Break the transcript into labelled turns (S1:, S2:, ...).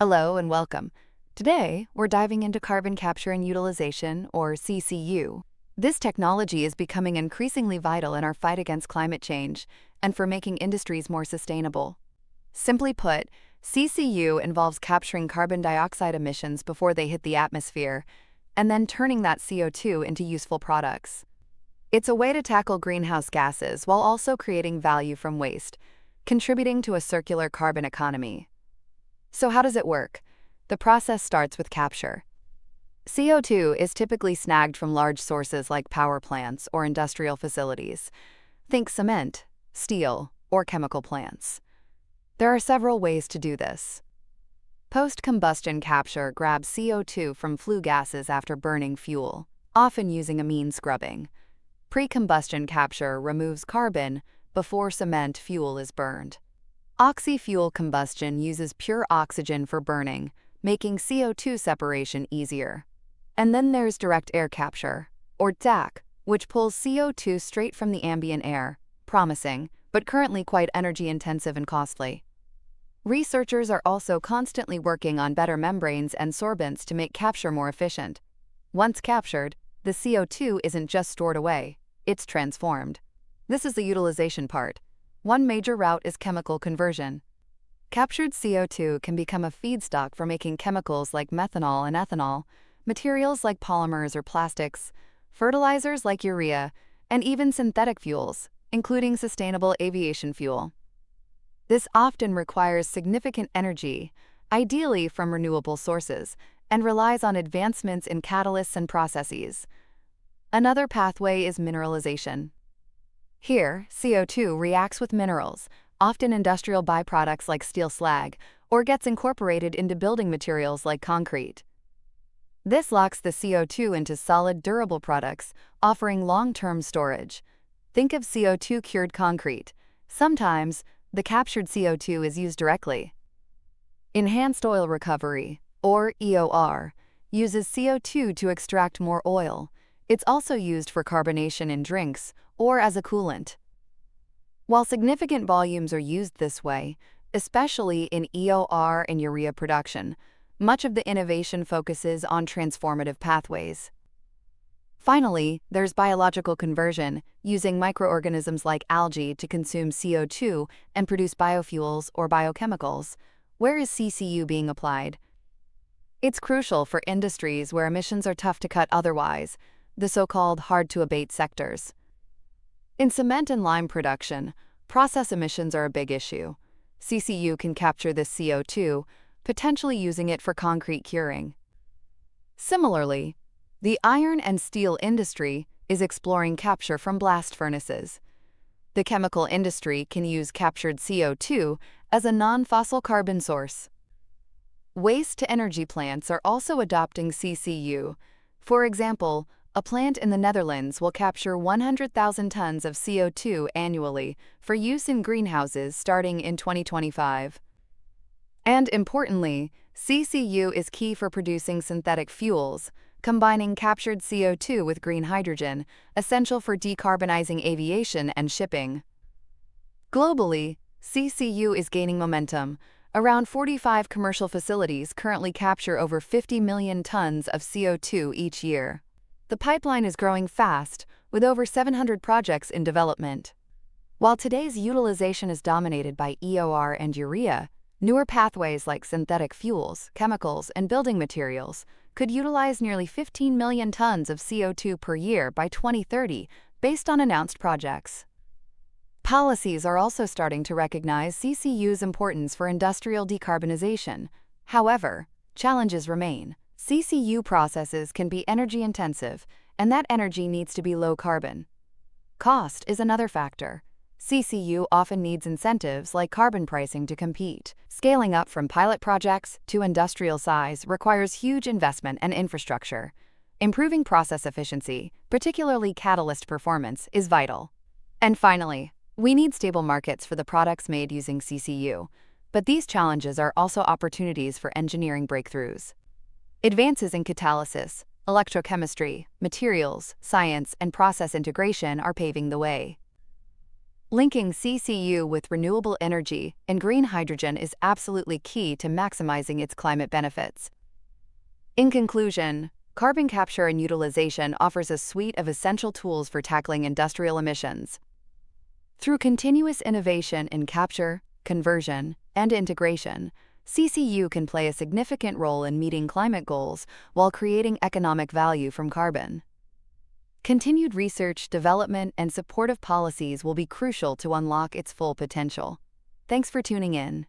S1: Hello and welcome. Today, we're diving into carbon capture and utilization, or CCU. This technology is becoming increasingly vital in our fight against climate change and for making industries more sustainable. Simply put, CCU involves capturing carbon dioxide emissions before they hit the atmosphere and then turning that CO2 into useful products. It's a way to tackle greenhouse gases while also creating value from waste, contributing to a circular carbon economy. So how does it work? The process starts with capture. CO2 is typically snagged from large sources like power plants or industrial facilities. Think cement, steel, or chemical plants. There are several ways to do this. Post-combustion capture grabs CO2 from flue gases after burning fuel, often using amine scrubbing. Pre-combustion capture removes carbon before cement fuel is burned. Oxy-fuel combustion uses pure oxygen for burning, making CO2 separation easier. And then there's direct air capture, or DAC, which pulls CO2 straight from the ambient air, promising, but currently quite energy-intensive and costly. Researchers are also constantly working on better membranes and sorbents to make capture more efficient. Once captured, the CO2 isn't just stored away, it's transformed. This is the utilization part. One major route is chemical conversion. Captured CO2 can become a feedstock for making chemicals like methanol and ethanol, materials like polymers or plastics, fertilizers like urea, and even synthetic fuels, including sustainable aviation fuel. This often requires significant energy, ideally from renewable sources, and relies on advancements in catalysts and processes. Another pathway is mineralization. Here, CO2 reacts with minerals, often industrial byproducts like steel slag, or gets incorporated into building materials like concrete. This locks the CO2 into solid, durable products, offering long-term storage. Think of CO2-cured concrete. Sometimes, the captured CO2 is used directly. Enhanced oil recovery, or EOR, uses CO2 to extract more oil. It's also used for carbonation in drinks or as a coolant. While significant volumes are used this way, especially in EOR and urea production, much of the innovation focuses on transformative pathways. Finally, there's biological conversion, using microorganisms like algae to consume CO2 and produce biofuels or biochemicals. Where is CCU being applied? It's crucial for industries where emissions are tough to cut otherwise, the so-called hard-to-abate sectors. In cement and lime production, process emissions are a big issue. CCU can capture this CO2, potentially using it for concrete curing. Similarly, the iron and steel industry is exploring capture from blast furnaces. The chemical industry can use captured CO2 as a non-fossil carbon source. Waste-to-energy plants are also adopting CCU. For example, a plant in the Netherlands will capture 100,000 tons of CO2 annually for use in greenhouses starting in 2025. And importantly, CCU is key for producing synthetic fuels, combining captured CO2 with green hydrogen, essential for decarbonizing aviation and shipping. Globally, CCU is gaining momentum. Around 45 commercial facilities currently capture over 50 million tons of CO2 each year. The pipeline is growing fast, with over 700 projects in development. While today's utilization is dominated by EOR and urea, newer pathways like synthetic fuels, chemicals, and building materials could utilize nearly 15 million tons of CO2 per year by 2030, based on announced projects. Policies are also starting to recognize CCU's importance for industrial decarbonization. However, challenges remain. CCU processes can be energy-intensive, and that energy needs to be low carbon. Cost is another factor. CCU often needs incentives like carbon pricing to compete. Scaling up from pilot projects to industrial size requires huge investment and infrastructure. Improving process efficiency, particularly catalyst performance, is vital. And finally, we need stable markets for the products made using CCU, but these challenges are also opportunities for engineering breakthroughs. Advances in catalysis, electrochemistry, materials, science, and process integration are paving the way. Linking CCU with renewable energy and green hydrogen is absolutely key to maximizing its climate benefits. In conclusion, carbon capture and utilization offers a suite of essential tools for tackling industrial emissions. Through continuous innovation in capture, conversion, and integration, CCU can play a significant role in meeting climate goals while creating economic value from carbon. Continued research, development, and supportive policies will be crucial to unlock its full potential. Thanks for tuning in.